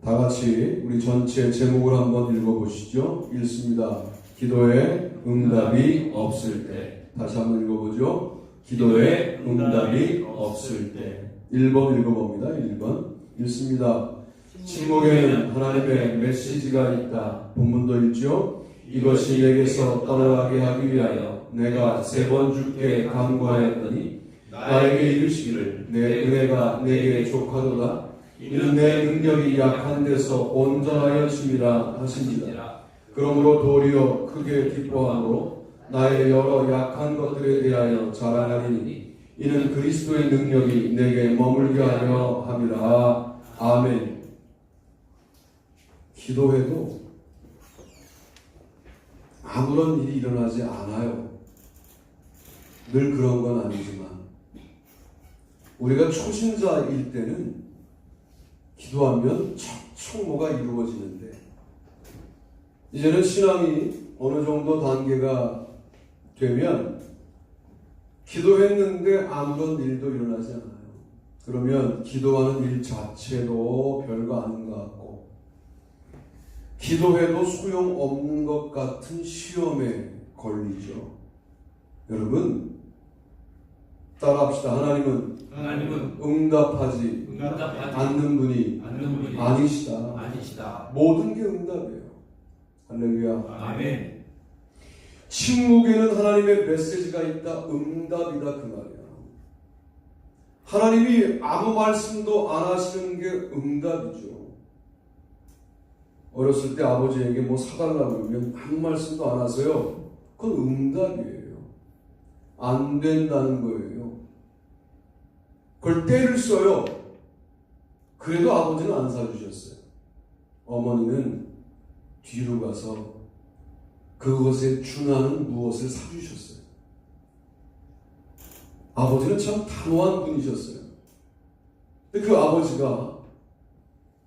다 같이 우리 전체 제목을 한번 읽어보시죠. 읽습니다. 기도에 응답이 없을 때. 다시 한번 읽어보죠. 기도에 응답이 없을 때. 1번 읽어봅니다. 1번 읽습니다. 침묵에는 하나님의 메시지가 있다. 본문도 읽죠. 이것이 내게서 떠나가게 하기 위하여 내가 3번 주께 간구하였더니 나에게 이르시기를 내 은혜가 내게 족하도다. 이는 내 능력이 약한 데서 온전하여 심이라 하시니라. 그러므로 도리어 크게 기뻐함으로 나의 여러 약한 것들에 대하여 자랑하리니 이는 그리스도의 능력이 내게 머물게 하려 함이라. 아멘. 기도해도 아무런 일이 일어나지 않아요. 늘 그런 건 아니지만 우리가 초신자일 때는 기도하면 척척 뭐가 이루어지는데 이제는 신앙이 어느 정도 단계가 되면 기도했는데 아무런 일도 일어나지 않아요. 그러면 기도하는 일 자체도 별거 아닌 것 같고 기도해도 소용없는 것 같은 시험에 걸리죠. 여러분 따라합시다. 하나님은 응답하지 않는 분이 아니시다. 모든 게 응답이에요. 할렐루야. 아멘. 침묵에는 하나님의 메시지가 있다. 응답이다 그 말이야. 하나님이 아무 말씀도 안 하시는 게 응답이죠. 어렸을 때 아버지에게 뭐 사달라고 그러면 아무 말씀도 안 하세요. 그건 응답이에요. 안 된다는 거예요. 그걸 때를 써요. 그래도 아버지는 안 사주셨어요. 어머니는 뒤로 가서 그것에 준하는 무엇을 사주셨어요. 아버지는 참 단호한 분이셨어요. 근데 그 아버지가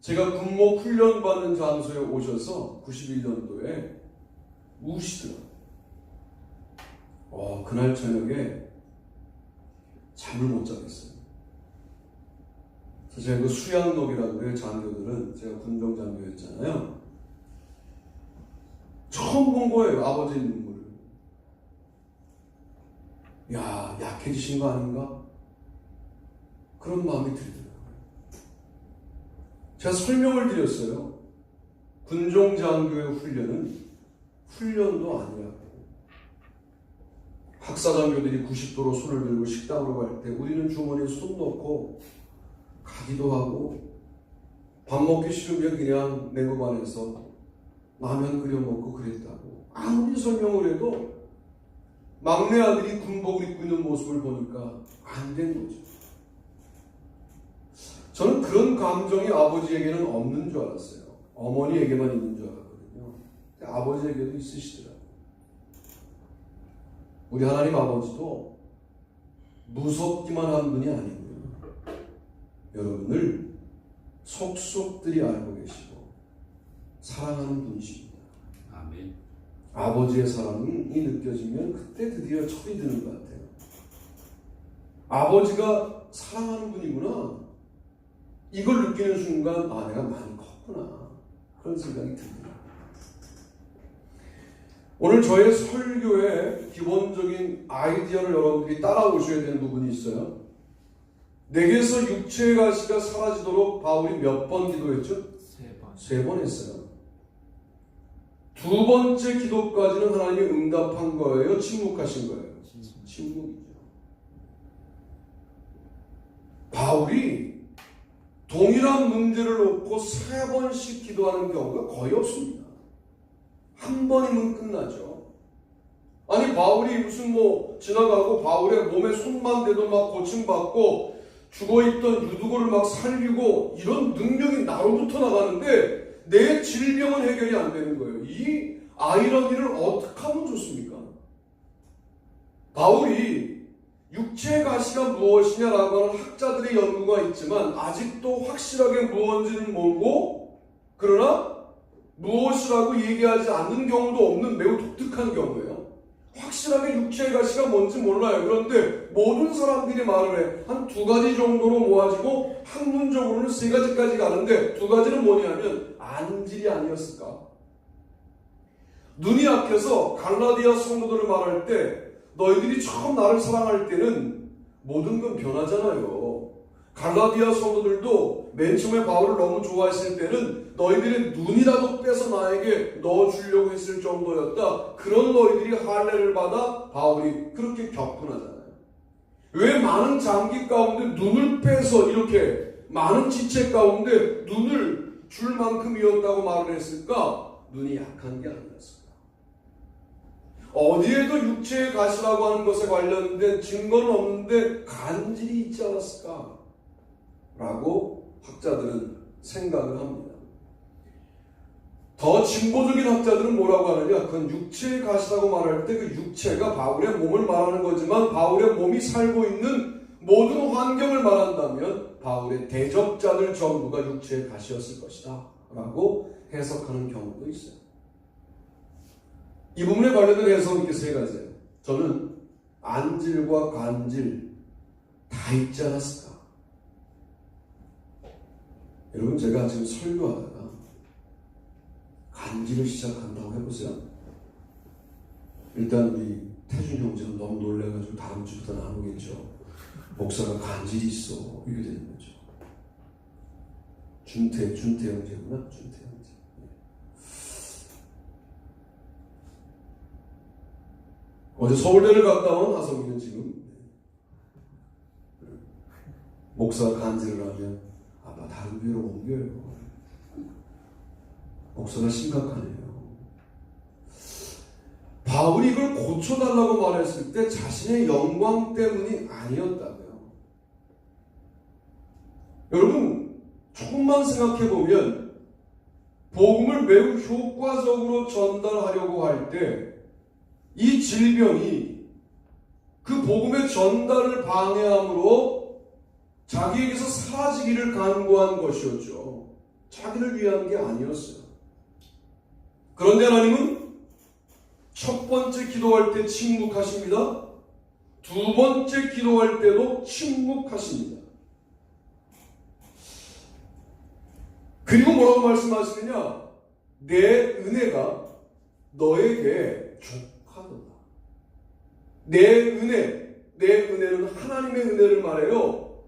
제가 군목 훈련 받는 장소에 오셔서 91년도에 우시더라고요. 그날 저녁에 잠을 못 자겠어요. 제가 그 수양록이라고 해요. 장교들은 제가 군종 장교였잖아요. 처음 본 거예요. 아버지 눈물을. 야, 약해지신 거 아닌가? 그런 마음이 들더라고요. 제가 설명을 드렸어요. 군종 장교의 훈련은 훈련도 아니라고. 학사장교들이 90도로 손을 들고 식당으로 갈 때 우리는 주머니에 손 넣고 가기도 하고 밥 먹기 싫으면 그냥 냉고반에서 라면 끓여 먹고 그랬다고. 아무리 설명을 해도 막내 아들이 군복을 입고 있는 모습을 보니까 안 된 거죠. 저는 그런 감정이 아버지에게는 없는 줄 알았어요. 어머니에게만 있는 줄 알았거든요. 근데 아버지에게도 있으시더라고요. 우리 하나님 아버지도 무섭기만 한 분이 아니고요. 여러분을 속속들이 알고 계시고 사랑하는 분이십니다. 아멘. 아버지의 사랑이 느껴지면 그때 드디어 철이 드는 것 같아요. 아버지가 사랑하는 분이구나. 이걸 느끼는 순간 내가 많이 컸구나. 그런 생각이 듭니다. 오늘 저의 설교의 기본적인 아이디어를 여러분들이 따라오셔야 되는 부분이 있어요. 내게서 육체의 가시가 사라지도록 바울이 몇 번 기도했죠? 3번 했어요. 2번째 기도까지는 하나님이 응답한 거예요? 침묵하신 거예요? 침묵이죠. 바울이 동일한 문제를 놓고 3번씩 기도하는 경우가 거의 없습니다. 한 번이면 끝나죠. 아니 바울이 무슨 지나가고 바울의 몸에 손만 대도 막 고침받고 죽어있던 유두고를 막 살리고 이런 능력이 나로부터 나가는데 내 질병은 해결이 안 되는 거예요. 이 아이러니를 어떻게 하면 좋습니까? 바울이 육체의 가시가 무엇이냐라고 하는 학자들의 연구가 있지만 아직도 확실하게 무엇인지는 모르고 그러나 무엇이라고 얘기하지 않는 경우도 없는 매우 독특한 경우예요. 확실히 확실하게 육체의 가시가 뭔지 몰라요. 그런데 모든 사람들이 말을 해. 한 두 가지 정도로 모아지고 학문적으로는 세 가지까지 가는데 두 가지는 뭐냐면 안질이 아니었을까? 눈이 약해서 갈라디아 성도들을 말할 때 너희들이 처음 나를 사랑할 때는 모든 건 변하잖아요. 갈라디아 성도들도 맨 처음에 바울을 너무 좋아했을 때는 너희들의 눈이라도 빼서 나에게 넣어주려고 했을 정도였다. 그런 너희들이 할례를 받아 바울이 그렇게 격분하잖아요. 왜 많은 장기 가운데 눈을 빼서 이렇게 많은 지체 가운데 눈을 줄 만큼이었다고 말을 했을까? 눈이 약한 게 아니었을까? 어디에도 육체의 가시라고 하는 것에 관련된 증거는 없는데 간질이 있지 않았을까? 라고 학자들은 생각을 합니다. 더 진보적인 학자들은 뭐라고 하느냐? 그건 육체의 가시라고 말할 때 그 육체가 바울의 몸을 말하는 거지만 바울의 몸이 살고 있는 모든 환경을 말한다면 바울의 대적자들 전부가 육체의 가시였을 것이다 라고 해석하는 경우도 있어요. 이 부분에 관련된 해석은 이렇게 세 가지예요. 저는 안질과 간질 다 있지 않았을까? 여러분, 제가 지금 설교하다가 간질을 시작한다고 해보세요. 일단 우리 태준 형제는 너무 놀래가지고 다음 주부터 나누겠죠. 목사가 간질이 있어 이렇게 되는 거죠. 준태 형제구나. 준태 형제. 어제 서울대를 갔다 온 하성이는 지금 목사가 간질을 하면 아마 다른 교회로 옮겨요. 목사가 심각하네요. 바울이 이걸 고쳐달라고 말했을 때 자신의 영광 때문이 아니었다고요. 여러분, 조금만 생각해보면 복음을 매우 효과적으로 전달하려고 할 때 이 질병이 그 복음의 전달을 방해함으로 자기에게서 사라지기를 간구한 것이었죠. 자기를 위한 게 아니었어요. 그런데 하나님은 첫 번째 기도할 때 침묵하십니다. 두 번째 기도할 때도 침묵하십니다. 그리고 뭐라고 말씀하시느냐? 내 은혜가 너에게 족하도다. 내 은혜는 하나님의 은혜를 말해요.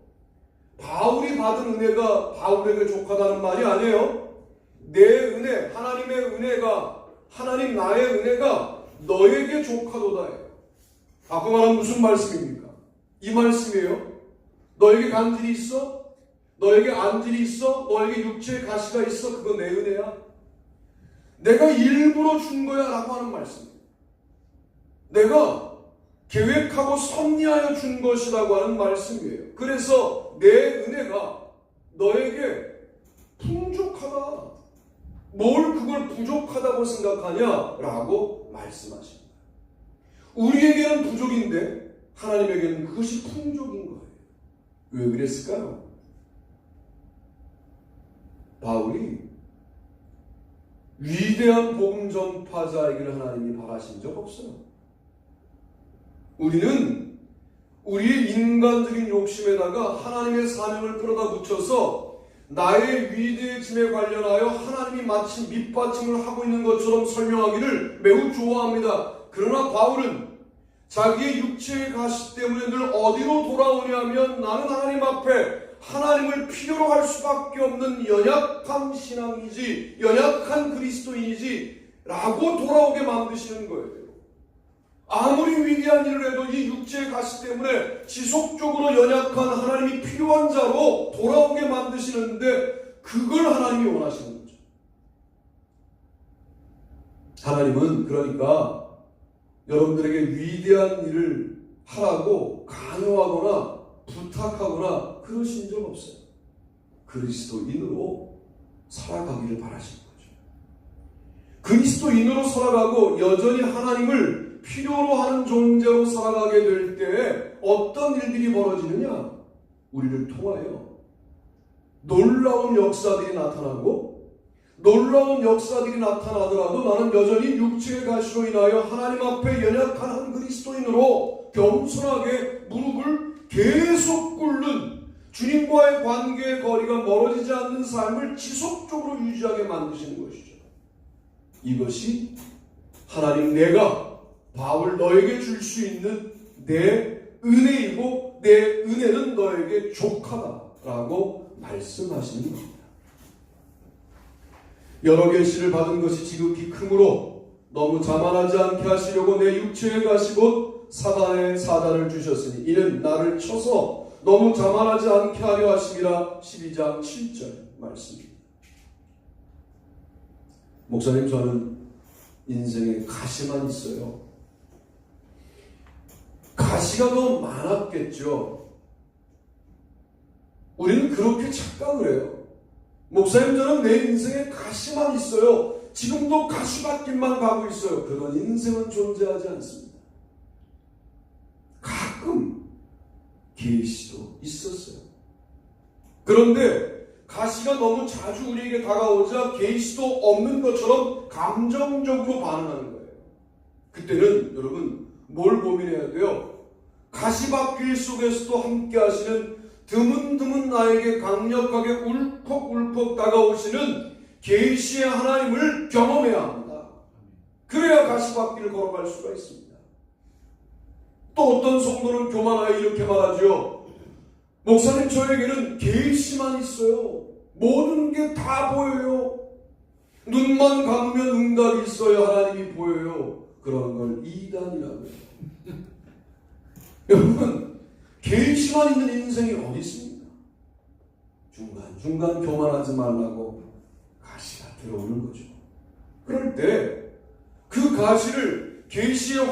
바울이 받은 은혜가 바울에게 족하다는 말이 아니에요. 내 은혜, 하나님의 은혜가, 하나님 나의 은혜가 너에게 족하도다예요. 아까 말한 무슨 말씀입니까? 이 말씀이에요. 너에게 간질이 있어? 너에게 안질이 있어? 너에게 육체의 가시가 있어? 그거 내 은혜야? 내가 일부러 준 거야 라고 하는 말씀이에요. 내가 계획하고 섭리하여 준 것이라고 하는 말씀이에요. 그래서 내 은혜가 너에게 풍족하다. 뭘 그걸 부족하다고 생각하냐? 라고 말씀하십니다. 우리에게는 부족인데 하나님에게는 그것이 풍족인 거예요. 왜 그랬을까요? 바울이 위대한 복음 전파자이기를 하나님이 바라신 적 없어요. 우리는 우리의 인간적인 욕심에다가 하나님의 사명을 끌어다 붙여서 나의 위대해짐에 관련하여 하나님이 마치 밑받침을 하고 있는 것처럼 설명하기를 매우 좋아합니다. 그러나 바울은 자기의 육체의 가시 때문에 늘 어디로 돌아오냐면 나는 하나님 앞에 하나님을 필요로 할 수밖에 없는 연약한 신앙이지, 연약한 그리스도인이지 라고 돌아오게 만드시는 거예요. 아무리 위대한 일을 해도 이 육체의 가시 때문에 지속적으로 연약한 하나님이 필요한 자로 돌아오게 만드시는데 그걸 하나님이 원하시는 거죠. 하나님은 그러니까 여러분들에게 위대한 일을 하라고 강요하거나 부탁하거나 그러신 적 없어요. 그리스도인으로 살아가기를 바라시는 거죠. 그리스도인으로 살아가고 여전히 하나님을 필요로 하는 존재로 살아가게 될 때 어떤 일들이 벌어지느냐? 우리를 통하여 놀라운 역사들이 나타나고 놀라운 역사들이 나타나더라도 나는 여전히 육체의 가시로 인하여 하나님 앞에 연약한 한 그리스도인으로 겸손하게 무릎을 계속 꿇는 주님과의 관계의 거리가 멀어지지 않는 삶을 지속적으로 유지하게 만드시는 것이죠. 이것이 하나님 내가 바울 너에게 줄 수 있는 내 은혜이고 내 은혜는 너에게 족하다라고 말씀하시는 겁니다. 여러 계시를 받은 것이 지극히 크므로 너무 자만하지 않게 하시려고 내 육체에 가시 곧 사단의 사단을 주셨으니 이는 나를 쳐서 너무 자만하지 않게 하려 하심이라. 12장 7절 말씀입니다. 목사님, 저는 인생에 가시만 있어요. 가시가 더 많았겠죠. 우리는 그렇게 착각을 해요. 목사님, 저는 내 인생에 가시만 있어요. 지금도 가시밭길만 가고 있어요. 그런 인생은 존재하지 않습니다. 가끔 계시도 있었어요. 그런데 가시가 너무 자주 우리에게 다가오자 계시도 없는 것처럼 감정적으로 반응하는 거예요. 그때는 여러분 뭘 고민해야 돼요? 가시밭길 속에서도 함께 하시는 드문드문 나에게 강력하게 울컥울컥 다가오시는 계시의 하나님을 경험해야 합니다. 그래야 가시밭길을 걸어갈 수가 있습니다. 또 어떤 성도는 교만하여 이렇게 말하죠. 목사님, 저에게는 계시만 있어요. 모든 게 다 보여요. 눈만 감으면 응답이 있어요. 하나님이 보여요. 그런 걸 이단이라고 해요. 여러분, 계시만 있는 인생이 어디 있습니까? 중간중간 교만하지 말라고 가시가 들어오는 거죠. 그럴 때 그 가시를 계시의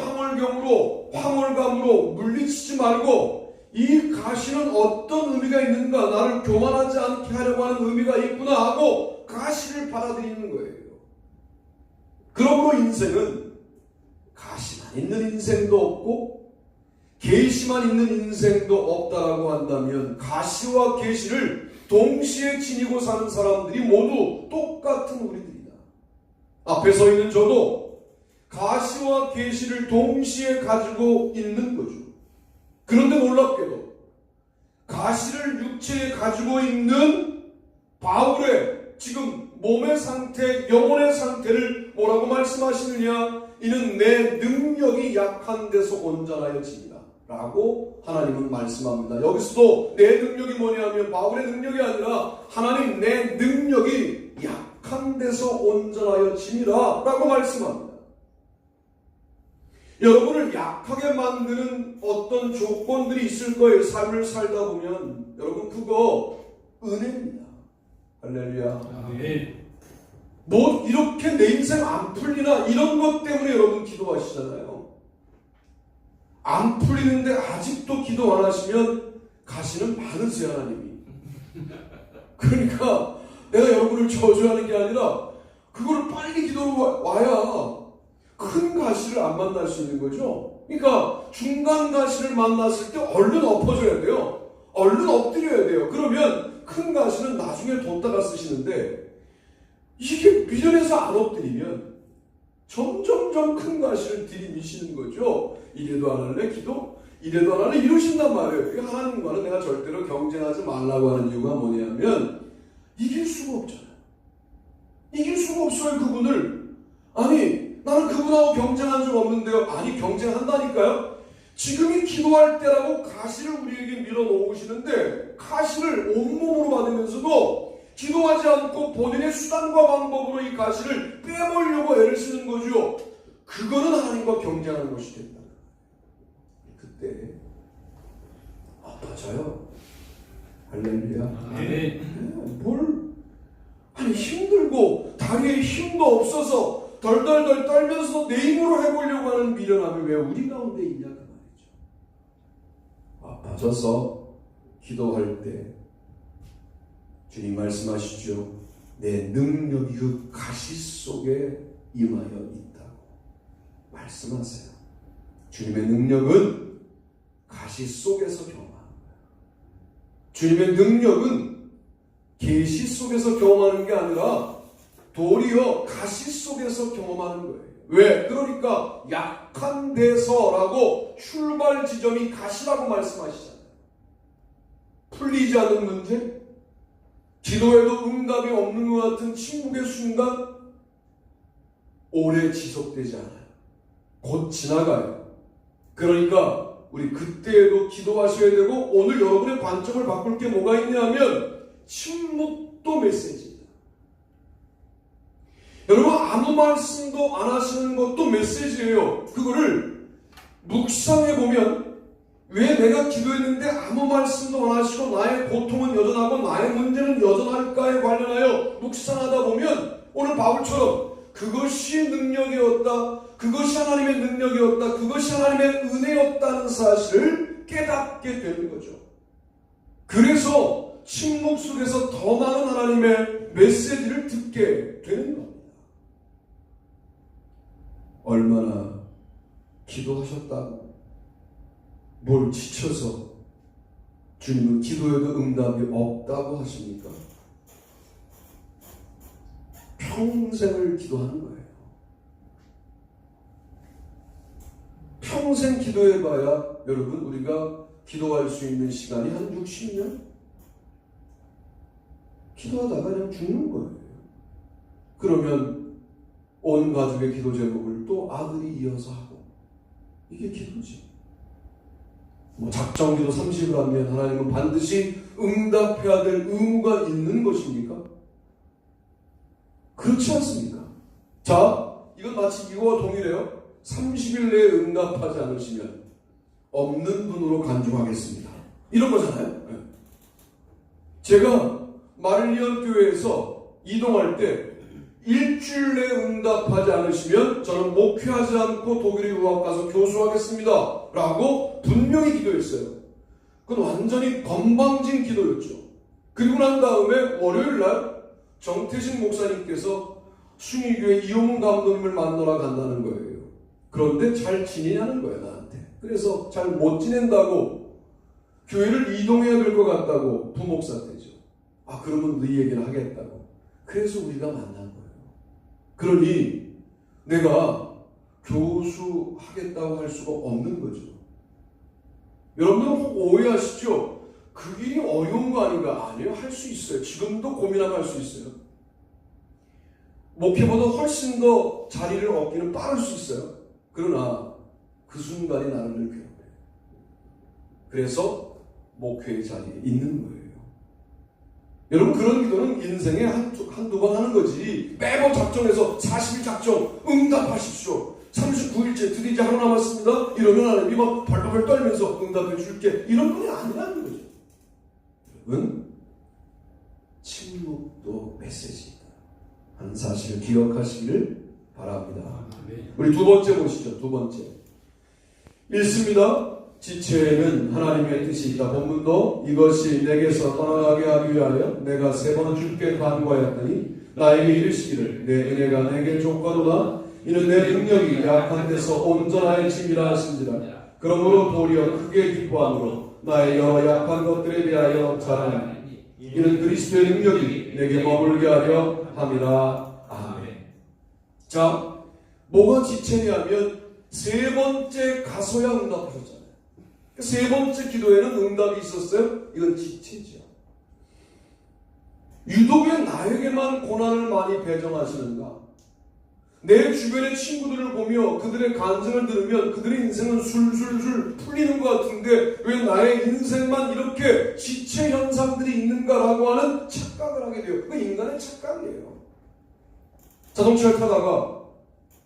황홀감으로 물리치지 말고 이 가시는 어떤 의미가 있는가, 나를 교만하지 않게 하려고 하는 의미가 있구나 하고 가시를 받아들이는 거예요. 그러므로 인생은 가시만 있는 인생도 없고 계시만 있는 인생도 없다라고 한다면 가시와 계시를 동시에 지니고 사는 사람들이 모두 똑같은 우리들이다. 앞에 서 있는 저도 가시와 계시를 동시에 가지고 있는 거죠. 그런데 놀랍게도 가시를 육체에 가지고 있는 바울의 지금 몸의 상태, 영혼의 상태를 뭐라고 말씀하시느냐? 이는 내 능력이 약한 데서 온전하여집니다 라고 하나님은 말씀합니다. 여기서도 내 능력이 뭐냐면 바울의 능력이 아니라 하나님 내 능력이 약한 데서 온전하여집니다 라고 말씀합니다. 여러분을 약하게 만드는 어떤 조건들이 있을 거예요. 삶을 살다 보면. 여러분, 그거 은혜입니다. 할렐루야. 뭐 이렇게 내 인생 안 풀리나 이런 것 때문에 여러분 기도하시잖아요. 안 풀리는데 아직도 기도 안 하시면 가시는 많으세요, 하나님이. 그러니까 내가 여러분을 저주하는 게 아니라 그걸 빨리 기도로 와야 큰 가시를 안 만날 수 있는 거죠. 그러니까 중간 가시를 만났을 때 얼른 엎어줘야 돼요. 얼른 엎드려야 돼요. 그러면 큰 가시는 나중에 뒀다가 쓰시는데 이게 미련해서 안 엎드리면 점점점 큰 가시를 들이미시는 거죠. 이래도 안 할래 기도? 이래도 안 할래? 이러신단 말이에요. 하나님과는 내가 절대로 경쟁하지 말라고 하는 이유가 뭐냐면 이길 수가 없잖아요. 이길 수가 없어요, 그분을. 아니, 나는 그분하고 경쟁한 적 없는데요. 아니, 경쟁한다니까요. 지금이 기도할 때라고 가시를 우리에게 밀어놓으시는데 가시를 온몸으로 받으면서도 기도하지 않고 본인의 수단과 방법으로 이 가시를 빼보려고 애를 쓰는 거죠. 그거는 하나님과 경쟁하는 것이 된다. 그때 아파져요. 할렐루야. 아니, 힘들고 다리에 힘도 없어서 덜덜덜 떨면서 내 힘으로 해보려고 하는 미련함이 왜 우리 가운데 있냐 그 말이죠. 아파져서 기도할 때 주님 말씀하시죠. 내 능력이 그 가시 속에 임하여 있다고 말씀하세요. 주님의 능력은 가시 속에서 경험하는 거예요. 주님의 능력은 계시 속에서 경험하는 게 아니라 도리어 가시 속에서 경험하는 거예요. 왜? 그러니까 약한 데서라고 출발 지점이 가시라고 말씀하시잖아요. 풀리지 않는 문제, 기도해도 응답이 없는 것 같은 침묵의 순간 오래 지속되지 않아요. 곧 지나가요. 그러니까 우리 그때에도 기도하셔야 되고, 오늘 여러분의 관점을 바꿀 게 뭐가 있냐면 침묵도 메시지입니다. 여러분, 아무 말씀도 안 하시는 것도 메시지예요. 그거를 묵상해보면 왜 내가 기도했는데 아무 말씀도 안 하시고 나의 고통은 여전하고 나의 문제는 여전할까에 관련하여 묵상하다 보면 오늘 바울처럼 그것이 능력이었다, 그것이 하나님의 능력이었다, 그것이 하나님의 은혜였다는 사실을 깨닫게 되는 거죠. 그래서 침묵 속에서 더 많은 하나님의 메시지를 듣게 되는 겁니다. 얼마나 기도하셨다고 뭘 지쳐서 주님은 기도해도 응답이 없다고 하십니까? 평생을 기도하는 거예요. 평생 기도해봐야 여러분, 우리가 기도할 수 있는 시간이 한 60년? 기도하다가 그냥 죽는 거예요. 그러면 온 가족의 기도 제목을 또 아들이 이어서 하고, 이게 기도지. 작정기도 30을 하면 하나님은 반드시 응답해야 될 의무가 있는 것입니까? 그렇지 않습니까? 자, 이건 마치 이거와 동일해요. 30일 내에 응답하지 않으시면 없는 분으로 간주하겠습니다. 이런 거잖아요. 제가 마릴리언 교회에서 이동할 때 일주일 내에 응답하지 않으시면 저는 목회하지 않고 독일에 유학 가서 교수하겠습니다 라고 분명히 기도했어요. 그건 완전히 건방진 기도였죠. 그리고 난 다음에 월요일 날 정태신 목사님께서 순위교회 이용훈 감독님을 만나러 간다는 거예요. 그런데 잘 지내냐는 거예요, 나한테. 그래서 잘 못 지낸다고, 교회를 이동해야 될 것 같다고 부목사태죠. 아, 그러면 네 얘기를 하겠다고. 그래서 우리가 만난 거예요. 그러니 내가 교수하겠다고 할 수가 없는 거죠. 여러분들은 오해하시죠? 그 일이 어려운 거 아닌가? 아니에요. 할 수 있어요. 지금도 고민하면 할 수 있어요. 목회보다 훨씬 더 자리를 얻기는 빠를 수 있어요. 그러나 그 순간이 나를 늘 괴롭혀요. 그래서 목회의 자리에 있는 거예요. 여러분, 그런 기도는 인생에 한두 번 하는 거지, 매번 작정해서 40일 작정, 응답하십시오, 39일째 드디어 이제 하루 남았습니다 이러면 하나님이 막 발발발 떨면서 응답해 줄게, 이런 분이 아니라는 거죠. 여러분, 침묵도 메시지이다 하는 사실을 기억하시기를 바랍니다. 우리 두 번째 보시죠. 두 번째 읽습니다. 지체에는 하나님의 뜻이 있다. 본문도 이것이 내게서 떠나가게 하기 위하여 내가 3번 주께 간구하였더니 나에게 이르시기를 내 은혜가 내게 족하도다. 이는 내 능력이 약한 데서 온전하여짐이라 하신지라. 그러므로 도리어 크게 기뻐함으로 나의 여러 약한 것들에 대하여 자랑하니 이는 그리스도의 능력이 내게 머물게 하려 함이라. 아멘. 자, 뭐가 지체냐면 3번째 가서야 응답하셨잖아요. 3번째 기도에는 응답이 있었어요? 이건 지체죠. 유독 왜 나에게만 고난을 많이 배정하시는가? 내 주변의 친구들을 보며 그들의 간증을 들으면 그들의 인생은 술술술 풀리는 것 같은데 왜 나의 인생만 이렇게 지체 현상들이 있는가라고 하는 착각을 하게 돼요. 그건 인간의 착각이에요. 자동차를 타다가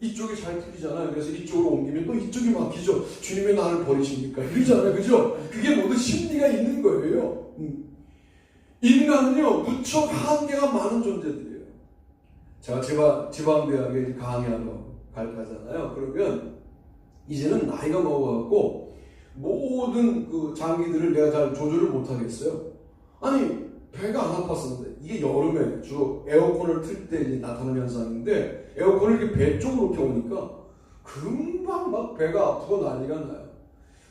이쪽이 잘 풀리잖아요. 그래서 이쪽으로 옮기면 또 이쪽이 막히죠. 주님이 나를 버리십니까? 이러잖아요. 그죠? 그게 모두 심리가 있는 거예요. 인간은요, 무척 한계가 많은 존재들이에요. 제가 지방대학에 강의하러 가잖아요. 그러면 이제는 나이가 먹어갖고 모든 그 장기들을 내가 잘 조절을 못하겠어요. 아니, 배가 안 아팠었는데, 이게 여름에 주로 에어컨을 틀 때 나타나는 현상인데, 에어컨을 이렇게 배 쪽으로 이렇게 오니까 금방 막 배가 아프고 난리가 나요.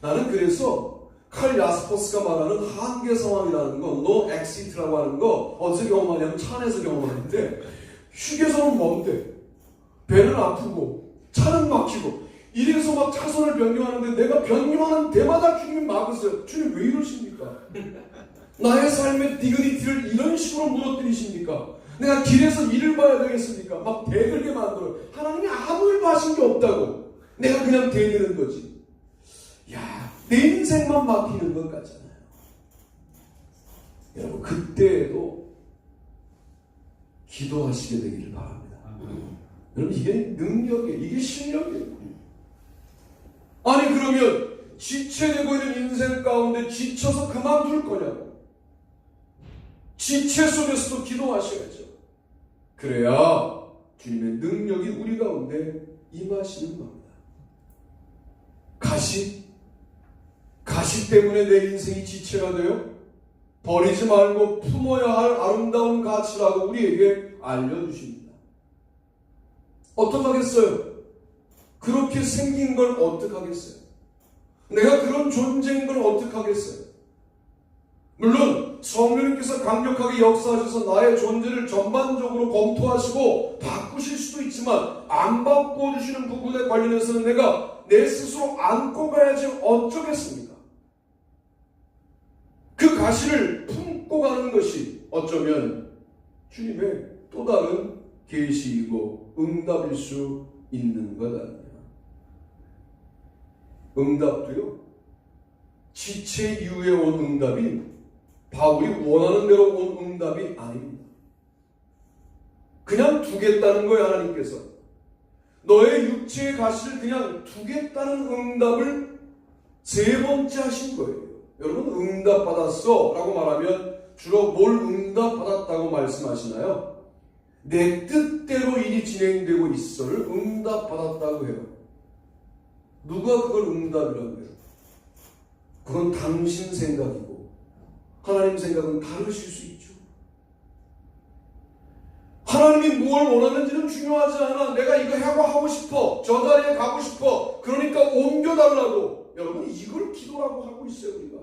나는 그래서 칼 야스퍼스가 말하는 한계 상황이라는 거, 노 엑시트라고 하는 거 어디서 경험하냐면 차 안에서 경험하는데, 휴게소는 먼데 배는 아프고 차는 막히고 이래서 막 차선을 변경하는데 내가 변경하는 데마다 주님이 막으세요. 주님 왜 이러십니까? 나의 삶의 디그니티를 이런 식으로 무너뜨리십니까? 내가 길에서 일을 봐야 되겠습니까? 막 대들게 만들어요. 하나님이 아무 일도 하신 게 없다고. 내가 그냥 대드는 거지. 야, 내 인생만 막히는 것 같잖아요. 여러분, 그때에도 기도하시게 되기를 바랍니다. 여러분, 이게 능력이에요. 이게 실력이에요. 아니, 그러면 지체되고 있는 인생 가운데 지쳐서 그만둘 거냐고. 지체 속에서도 기도하셔야죠. 그래야 주님의 능력이 우리 가운데 임하시는 겁니다. 가시 때문에 내 인생이 지체가 돼요? 버리지 말고 품어야 할 아름다운 가치라고 우리에게 알려주십니다. 어떡하겠어요? 그렇게 생긴 걸 어떡하겠어요? 내가 그런 존재인 걸 어떡하겠어요? 물론 성령님께서 강력하게 역사하셔서 나의 존재를 전반적으로 검토하시고 바꾸실 수도 있지만 안 바꿔주시는 부분에 관련해서는 내가 내 스스로 안고 가야지 어쩌겠습니까? 그 가시를 품고 가는 것이 어쩌면 주님의 또 다른 계시이고 응답일 수 있는 것 아닙니까? 응답도요, 지체 이후에 온 응답이 바울이 원하는 대로 온 응답이 아닙니다. 그냥 두겠다는 거예요. 하나님께서 너의 육체의 가시를 그냥 두겠다는 응답을 세 번째 하신 거예요. 여러분, 응답 받았어 라고 말하면 주로 뭘 응답 받았다고 말씀하시나요? 내 뜻대로 일이 진행되고 있어를 응답 받았다고 해요. 누가 그걸 응답이라고 해요? 그건 당신 생각이고 하나님 생각은 다르실 수 있죠. 하나님이 무엇을 원하는지는 중요하지 않아. 내가 이거 하고 싶어. 저 자리에 가고 싶어. 그러니까 옮겨달라고. 여러분, 이걸 기도라고 하고 있어요, 우리가.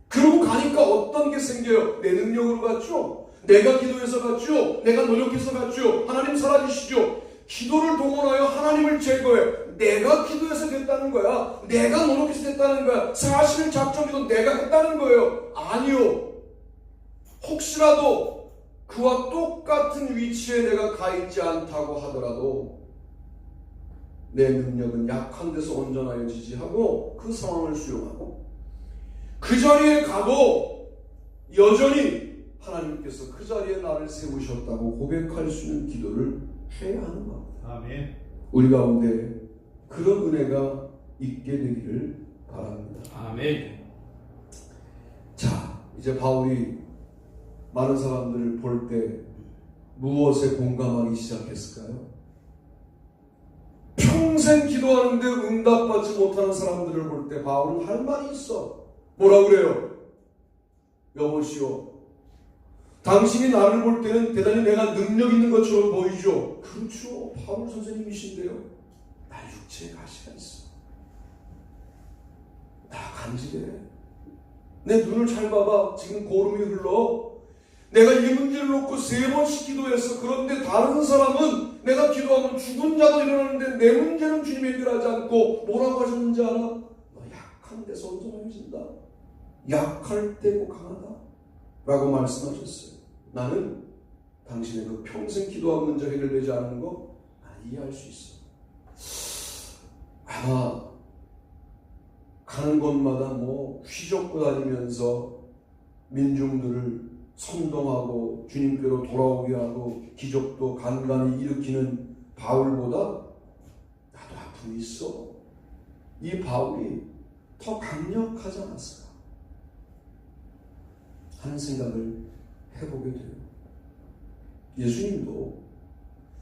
그러고 가니까 어떤 게 생겨요? 내 능력으로 갔죠? 내가 기도해서 갔죠? 내가 노력해서 갔죠? 하나님 살아주시죠? 기도를 동원하여 하나님을 제거해. 내가 기도해서 됐다는 거야. 내가 노력해서 됐다는 거야. 사실 작정기도 내가 했다는 거예요. 아니요. 혹시라도 그와 똑같은 위치에 내가 가 있지 않다고 하더라도 내 능력은 약한 데서 온전하여 지지하고 그 상황을 수용하고 그 자리에 가도 여전히 하나님께서 그 자리에 나를 세우셨다고 고백할 수 있는 기도를 해야 하는 겁니다. 아멘. 우리 가운데 그런 은혜가 있게 되기를 바랍니다. 아멘. 자, 이제 바울이 많은 사람들을 볼 때 무엇에 공감하기 시작했을까요? 평생 기도하는데 응답받지 못하는 사람들을 볼 때 바울은 할 말이 있어. 뭐라 그래요? 여보시오, 당신이 나를 볼 때는 대단히 내가 능력 있는 것처럼 보이죠? 그렇죠. 바울 선생님이신데요. 나 육체에 가시가 있어. 나 간지래. 내 눈을 잘 봐봐. 지금 고름이 흘러. 내가 이 문제를 놓고 3번씩 기도했어. 그런데 다른 사람은 내가 기도하면 죽은 자도 일어나는데 내 문제는 주님이 해결하지 않고 뭐라고 하셨는지 알아? 너 약한 데서 온전해진다. 약할 때고 강하다 라고 말씀하셨어요. 나는 당신의 그 평생 기도한 문제 해결되지 않은 거 이해할 수 있어. 아마 가는 곳마다 뭐 휘젓고 다니면서 민중들을 선동하고 주님께로 돌아오게 하고 기적도 간간히 일으키는 바울보다 나도 아픔이 있어. 이 바울이 더 강력하지 않았을까 하는 생각을 해보게 돼요. 예수님도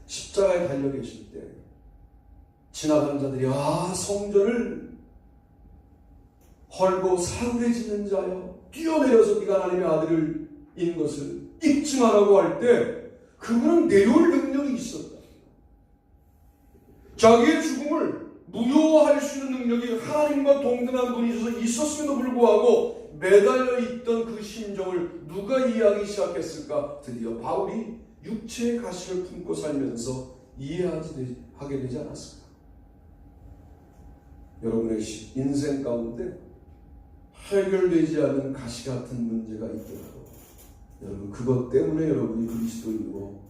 십자가에 달려 계실 때 지나가는 자들이 성전을 헐고 사울해지는 자여 뛰어내려서 네가 하나님의 아들인 것을 입증하라고 할 때 그분은 내올 능력이 있었다. 자기의 죽음을 무효화할 수 있는 능력이 하나님과 동등한 분이 있었음에도 불구하고 매달려 있던 그 심정을 누가 이해하기 시작했을까? 드디어 바울이 육체의 가시를 품고 살면서 하게 되지 않았을까? 여러분의 인생 가운데 해결되지 않은 가시 같은 문제가 있더라도 여러분 그것 때문에 여러분이 그리스도인으로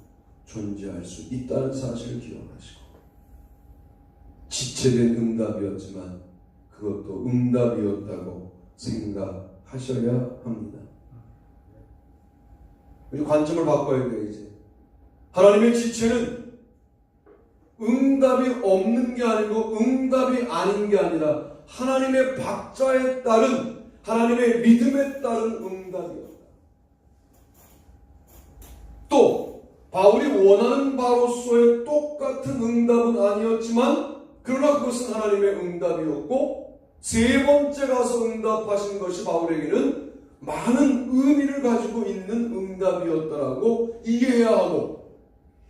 존재할 수 있다는 사실을 기억하시고 지체된 응답이었지만 그것도 응답이었다고 생각하셔야 합니다. 우리 관점을 바꿔야 돼요. 이제 하나님의 지체는 응답이 없는 게 아니고 응답이 아닌 게 아니라 하나님의 박자에 따른 하나님의 리듬에 따른 응답이었다. 또 바울이 원하는 바로서의 똑같은 응답은 아니었지만 그러나 그것은 하나님의 응답이었고 세 번째 가서 응답하신 것이 바울에게는 많은 의미를 가지고 있는 응답이었다라고 이해해야 하고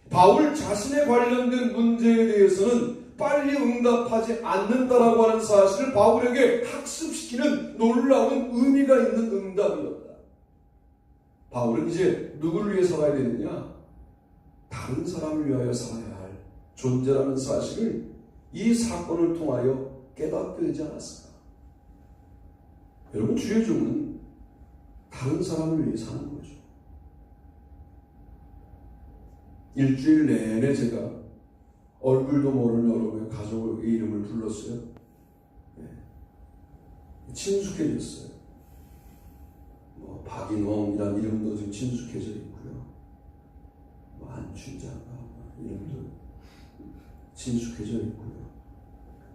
바울 자신에 관련된 문제에 대해서는 빨리 응답하지 않는다라고 하는 사실을 바울에게 학습시키는 놀라운 의미가 있는 응답이었다. 바울은 이제 누구를 위해 살아야 되느냐? 다른 사람을 위하여 살아야 할 존재라는 사실을 이 사건을 통하여 깨닫게 되지 않았을까? 여러분 주의 종은 다른 사람을 위해 사는 거죠. 일주일 내내 제가 얼굴도 모르는 여러분의 가족의 이름을 불렀어요. 네. 친숙해졌어요. 박인홍이라는 이름도 좀 친숙해져 있고요. 안춘자가 이름도 친숙해져 있고요.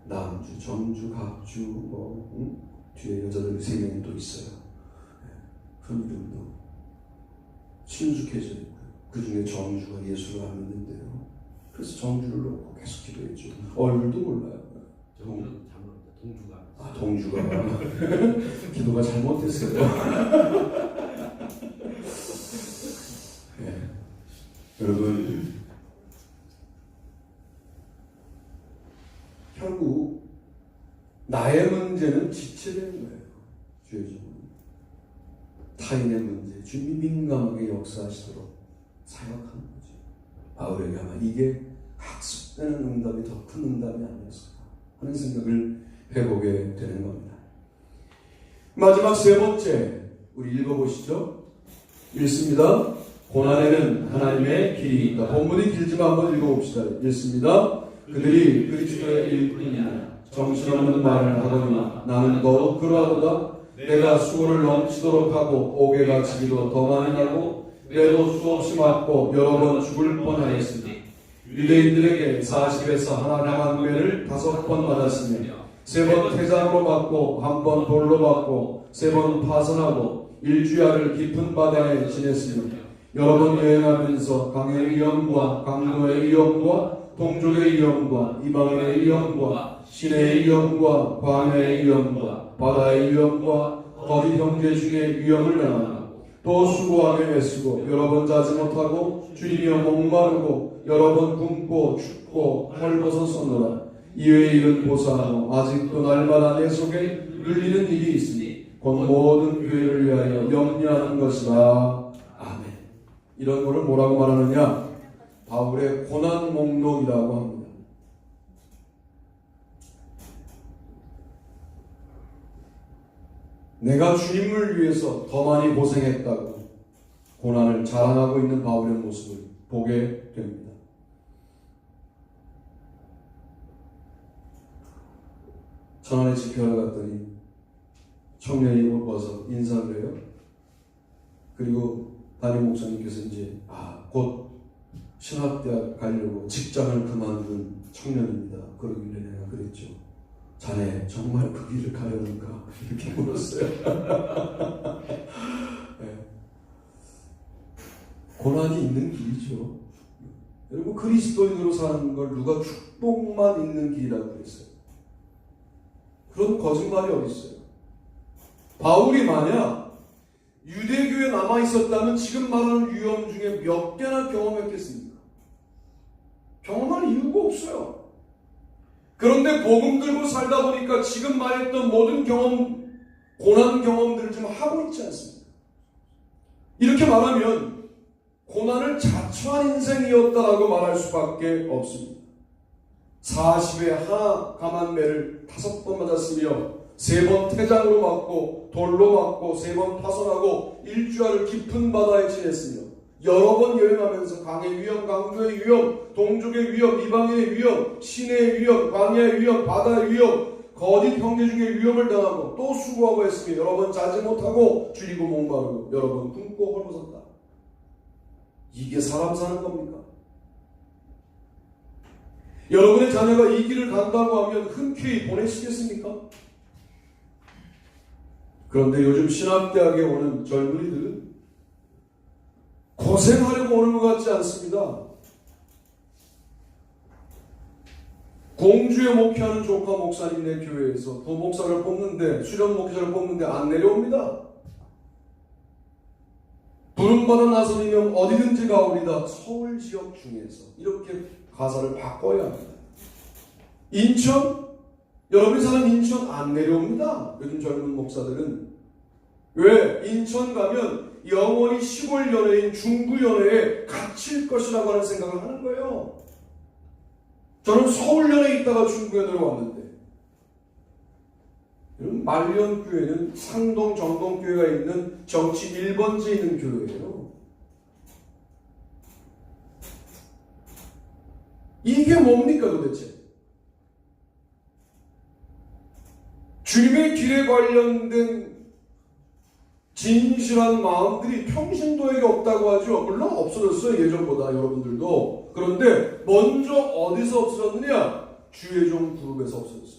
남주, 정주, 갑주, 뒤에 여자들이 3명이 또 있어요. 네. 그런 이름도 친숙해져 있고요. 그 중에 정주가 예수를 안 믿는데요. 그래서 정주를 놓고 계속 기도했죠. 얼굴도 몰라요. 정주는 잘못했다. 동주가. 동주가. 기도가 잘못됐어요. 네. 여러분, 결국 나의 문제는 지체되는 거예요. 주의 종은 타인의 문제, 주님이 민감하게 역사하시도록 사역하는 거죠. 바울에게 아마 이게 학습되는 응답이 더 큰 응답이 아니었을까 하는 생각을 해보게 되는 겁니다. 마지막 세 번째, 우리 읽어보시죠. 읽습니다. 고난에는 하나님의 길이 있다. 본문이 길지만 한번 읽어봅시다. 읽습니다. 그들이 그리스도의 일꾼이냐 정신없는 말을 하거니와 나는 더욱 그러하도다. 내가 수고를 넘치도록 하고 옥에 갇히기도 더 많이 하고 때도 수없이 맞고 여러 번 죽을 뻔하였으니 유대인들에게 40에서 하나 강한 궤를 5번 맞았으며 3번 태장으로 맞고 1번 돌로 맞고 3번 파선하고 일주야를 깊은 바다에 지냈으며 여러 번 여행하면서 강의 위험과 강도의 위험과 동족의 위험과 이방인의 위험과 신의 위험과 광야의 위험과 바다의 위험과 거짓 형제 중에 위험을 당하고 또 수고하며 애쓰고 여러 번 자지 못하고 주님이여 목마르고 여러 번 굶고 춥고 헐벗었었노라. 이외의 일은 보사하고 아직도 날마다 내 속에 눌리는 일이 있으니 곧 모든 교회를 위하여 염려하는 것이라. 아멘. 이런 거를 뭐라고 말하느냐? 바울의 고난 목록이라고 합니다. 내가 주님을 위해서 더 많이 고생했다고 고난을 자랑하고 있는 바울의 모습을 보게 됩니다. 천안의 집회를 갔더니 청년이 와서 인사를 해요. 그리고 담임 목사님께서 이제 곧 신학대학 가려고 직장을 그만둔 청년입니다. 그러길래 내가 그랬죠. 자네 정말 그 길을 가려는가? 이렇게 물었어요. 네. 고난이 있는 길이죠. 여러분 그리스도인으로 사는 걸 누가 축복만 있는 길이라고 그랬어요. 그런 거짓말이 어디 있어요? 바울이 만약 유대교에 남아 있었다면 지금 말하는 위험 중에 몇 개나 경험했겠습니까? 경험할 이유가 없어요. 그런데 복음 들고 살다 보니까 지금 말했던 모든 경험, 고난 경험들을 좀 하고 있지 않습니까? 이렇게 말하면 고난을 자초한 인생이었다라고 말할 수밖에 없습니다. 40에 하나 감한매를 5번 맞았으며 3번 태장으로 맞고 돌로 맞고 3번 파손하고 일주일을 깊은 바다에 지냈으며 여러 번 여행하면서 강의 위험, 강도의 위험, 동족의 위험, 이방인의 위험, 시내의 위험, 광야의 위험, 바다의 위험, 거짓 형제 중에 위험을 당하고 또 수고하고 했으며 여러 번 자지 못하고 줄이고 목마르고 여러 번 굶고 헐벗었다. 이게 사람 사는 겁니까? 여러분의 자녀가 이 길을 간다고 하면 흔쾌히 보내시겠습니까? 그런데 요즘 신학대학에 오는 젊은이들은 고생하려고 오는 것 같지 않습니다. 공주에 목회하는 조카 목사님네 교회에서 도목사를 뽑는데, 수련 목회자를 뽑는데 안 내려옵니다. 부름받아 나서리면 어디든지 가오리다. 서울 지역 중에서 이렇게 가사를 바꿔야 합니다. 인천? 여러분이 사는 인천 안 내려옵니다. 요즘 젊은 목사들은. 왜? 인천 가면 영원히 시골 연예인, 중부 연예에 갇힐 것이라고 하는 생각을 하는 거예요. 저는 서울 연예에 있다가 중부에 내려왔는데, 말년교회는 상동 정동교회가 있는 정치 1번지에 있는 교회예요. 이게 뭡니까 도대체? 주님의 길에 관련된 진실한 마음들이 평신도에게 없다고 하죠. 물론 없어졌어요. 예전보다 여러분들도. 그런데 먼저 어디서 없어졌느냐? 주의종 그룹에서 없어졌어요.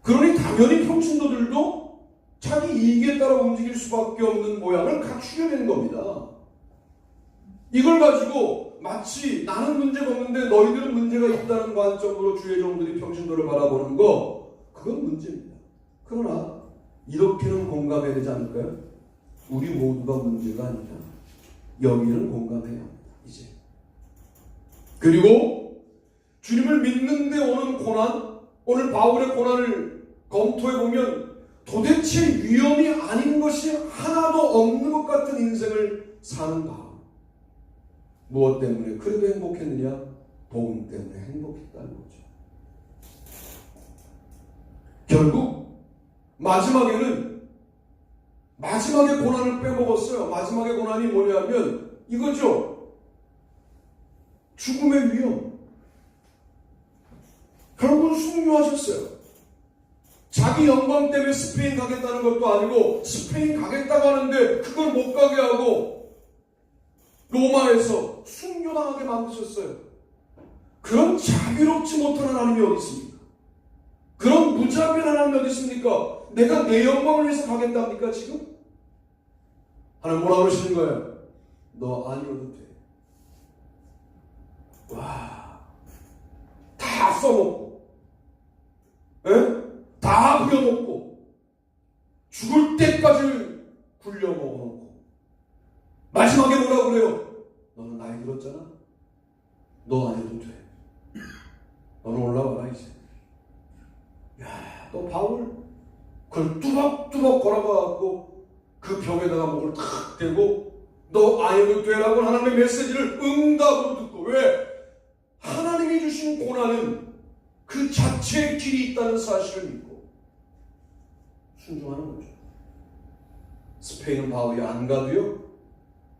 그러니 당연히 평신도들도 자기 이익에 따라 움직일 수밖에 없는 모양을 갖추게 된 겁니다. 이걸 가지고 마치 나는 문제가 없는데 너희들은 문제가 있다는 관점으로 주의종들이 평신도를 바라보는 거, 그건 문제입니다. 그러나 이렇게는 공감해야 되지 않을까요? 우리 모두가 문제가 아니라 여기는 공감해야 합니다. 이제. 그리고 주님을 믿는데 오는 고난, 오늘 바울의 고난을 검토해보면 도대체 위험이 아닌 것이 하나도 없는 것 같은 인생을 사는 바울. 무엇 때문에 그래도 행복했느냐? 복음 때문에 행복했다는 거죠. 결국 마지막에 고난을 빼먹었어요. 마지막에 고난이 뭐냐면 이거죠. 죽음의 위험. 결국은 순교하셨어요. 자기 영광 때문에 스페인 가겠다는 것도 아니고 스페인 가겠다고 하는데 그걸 못 가게 하고 로마에서 순교당하게 만드셨어요. 그런 자비롭지 못한 하나님이 어디 있습니까? 그런 무자비한 하나님이 어디 있습니까? 내가 내 영광을 위해서 가겠답니까 지금? 하나님 뭐라고 그러시는 거예요? 너 아니어도 돼. 와, 다 써먹고, 다 부려먹고, 죽을 때까지 굴려 먹어놓고, 마지막에 뭐라고 그래요? 너는 나이 들었잖아. 너 아니어도 돼. 너는 올라와라 이제. 야, 너 바울 그걸 뚜벅뚜벅 걸어가갖고 그 벽에다가 목을 탁 대고 너 아니어도 되라고 하나님의 메시지를 응답으로 듣고, 왜? 하나님이 주신 고난은 그 자체의 길이 있다는 사실을 믿고 순종하는 거죠. 스페인은 바울이 안 가도요,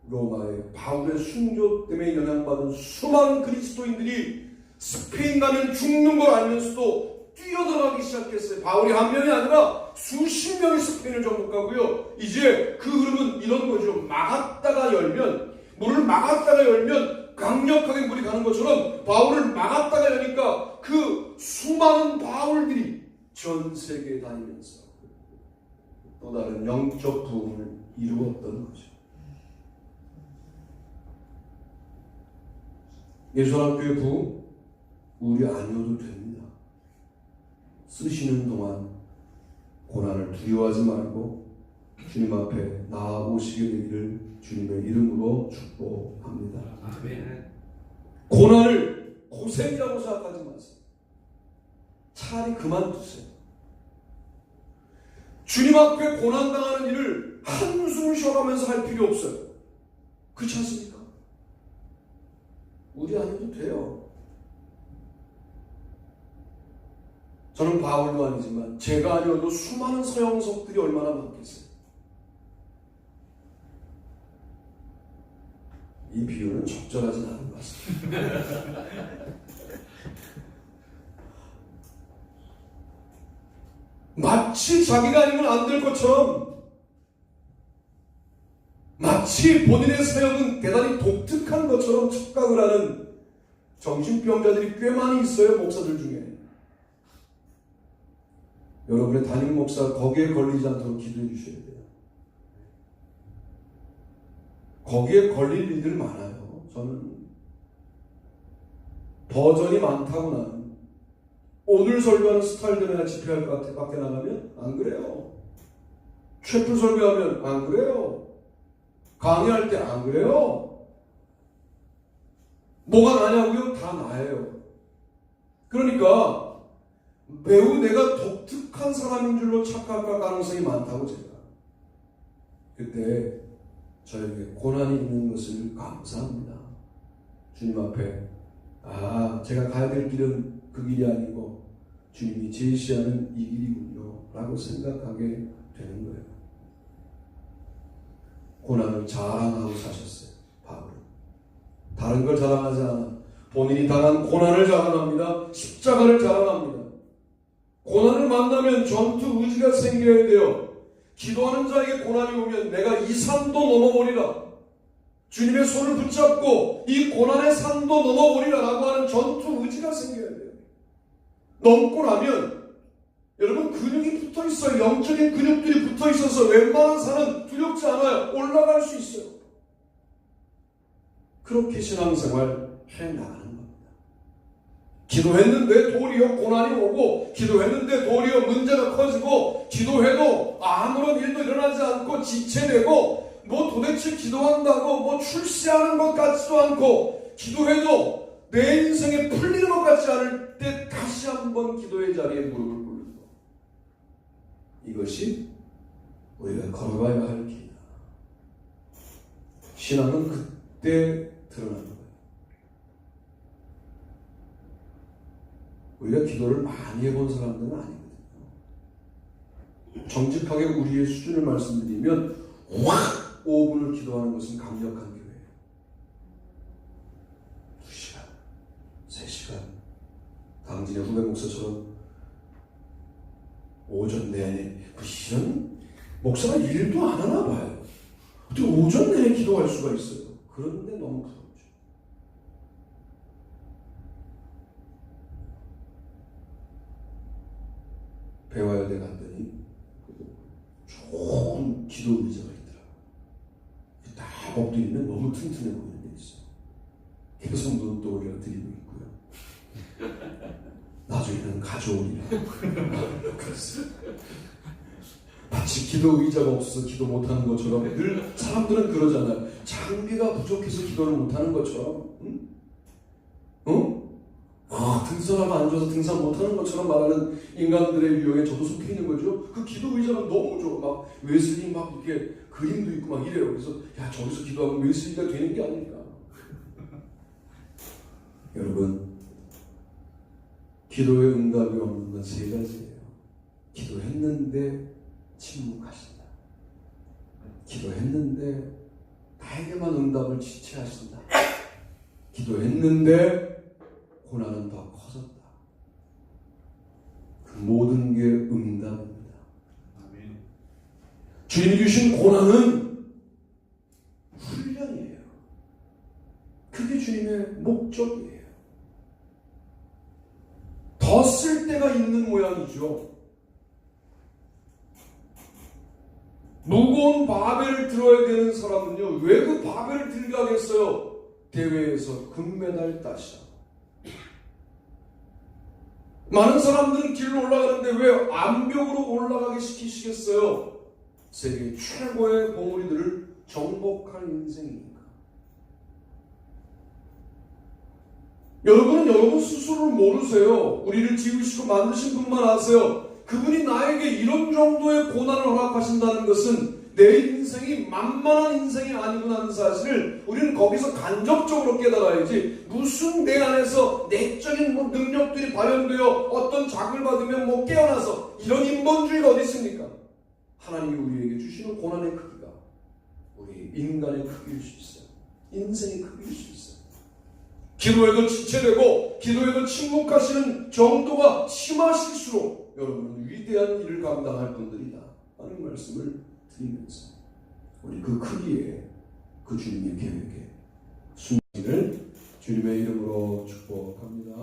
로마의 바울의 순교 때문에 영향받은 수많은 그리스도인들이 스페인 가면 죽는 걸 알면서도 뛰어들어가기 시작했어요. 바울이 한 명이 아니라 수십 명이 스페인을 정복하고요. 이제 그 흐름은 이런 거죠. 물을 막았다가 열면 강력하게 물이 가는 것처럼 바울을 막았다가 여니까 그 수많은 바울들이 전 세계에 다니면서 또 다른 영적 부흥을 이루었던 거죠. 예수님의 부흥 우리 아니어도 됩니다. 쓰시는 동안 고난을 두려워하지 말고 주님 앞에 나아오시게 되기를 주님의 이름으로 축복합니다. 아멘. 고난을 고생이라고 생각하지 마세요. 차라리 그만두세요. 주님 앞에 고난당하는 일을 한숨을 쉬어가면서 할 필요 없어요. 그렇지 않습니까? 우리 아니어도 돼요. 저는 바울도 아니지만 제가 아니어도 수많은 서영석들이 얼마나 많겠어요. 이 비유는 적절하진 않은 것 같습니다. 마치 자기가 아니면 안 될 것처럼, 마치 본인의 사역은 대단히 독특한 것처럼 착각을 하는 정신병자들이 꽤 많이 있어요, 목사들 중에. 여러분의 담임 목사가 거기에 걸리지 않도록 기도해 주셔야 돼요. 거기에 걸릴 일들 많아요. 저는 버전이 많다고 나는 오늘 설교하는 스타일대로 집회할 것 같아. 밖에 나가면 안 그래요. 셰프 설교하면 안 그래요. 강의할 때 안 그래요. 뭐가 나냐고요? 다 나예요. 그러니까 매우 내가 독특한 사람인 줄로 착각할 가능성이 많다고 제가. 그때 저에게 고난이 있는 것을 감사합니다. 주님 앞에 제가 가야 될 길은 그 길이 아니고 주님이 제시하는 이 길이군요 라고 생각하게 되는 거예요. 고난을 자랑하고 사셨어요. 바울은 다른 걸 자랑하지 않아. 본인이 당한 고난을 자랑합니다. 십자가를 자랑합니다. 고난을 만나면 전투 의지가 생겨야 돼요. 기도하는 자에게 고난이 오면 내가 이 산도 넘어버리라, 주님의 손을 붙잡고 이 고난의 산도 넘어버리라 라고 하는 전투 의지가 생겨야 돼요. 넘고 나면 여러분 근육이 붙어있어요. 영적인 근육들이 붙어있어서 웬만한 산은 두렵지 않아요. 올라갈 수 있어요. 그렇게 신앙생활 해나가는 겁니다. 기도했는데 도리어 고난이 오고, 기도했는데 도리어 문제가 커지고, 기도해도 아무런 일도 일어나지 않고 지체되고, 뭐 도대체 기도한다고 뭐 출세하는 것 같지도 않고, 기도해도 내 인생에 풀리는 것 같지 않을 때 다시 한번 기도의 자리에 무릎을 꿇는 것. 이것이 우리가 걸어가야 할 길이다. 신앙은 그때 드러나는 거예요. 우리가 기도를 많이 해본 사람들은 아니거든요. 정직하게 우리의 수준을 말씀드리면 확 5분을 기도하는 것은 강력한 교회예요. 2시간, 3시간. 당진의 후배 목사처럼 오전 내내 이런 목사가 일도 안 하나 봐요. 어떻게 오전 내내 기도할 수가 있어요. 그런데 너무 부럽죠. 배화여대 갔더니 좋은 기도 의자가 있더라고요. 딱 엎드리면 너무 튼튼해 보이는 게 있어요. 계속 눈독을 드리고 있고요. 나중에는 가져오리라. 그랬어요. 마치 기도 의자가 없어서 기도 못하는 것처럼 늘 사람들은 그러잖아요. 장비가 부족해서 기도를 못하는 것처럼. 응? 등산하면 안 좋아서 등산 못하는 것처럼 말하는 인간들의 유형에 저도 속해 있는 거죠. 그 기도 의자가 너무 좋아. 막 웨슬리 막 이렇게 그림도 있고 막 이래요. 그래서 저기서 기도하면 웨슬리가 되는 게 아닐까. 여러분, 기도의 응답이 없는 건 3가지예요. 기도했는데 침묵하신다. 기도했는데 나에게만 응답을 지체하신다. 기도했는데 고난은 더 커졌다. 그 모든 게 응답입니다. 아멘. 주님이 주신 고난은 훈련이에요. 그게 주님의 목적이에요. 더 쓸 데가 있는 모양이죠. 무거운 바벨을 들어야 되는 사람은요, 왜 그 바벨을 들게 하겠어요? 대회에서 금메달 따시라. 많은 사람들은 길로 올라가는데 왜 암벽으로 올라가게 시키시겠어요? 세계 최고의 봉우리들을 정복할 인생이니까. 여러분은 여러분 스스로를 모르세요. 우리를 지으시고 만드신 분만 아세요. 그분이 나에게 이런 정도의 고난을 허락하신다는 것은 내 인생이 만만한 인생이 아니구나 하는 사실을 우리는 거기서 간접적으로 깨달아야지, 무슨 내 안에서 내적인 능력들이 발현되어 어떤 자극을 받으면 깨어나서 이런 인본주의가 어디 있습니까? 하나님이 우리에게 주시는 고난의 크기가 우리 인간의 크기일 수 있어요. 인생의 크기일 수 있어요. 기도에도 지체되고 기도에도 침묵하시는 정도가 심하실수록 여러분은 위대한 일을 감당할 분들이다 하는 말씀을 드리면서 우리 그 크기에 그 주님의 계획에 순종을 주님의 이름으로 축복합니다.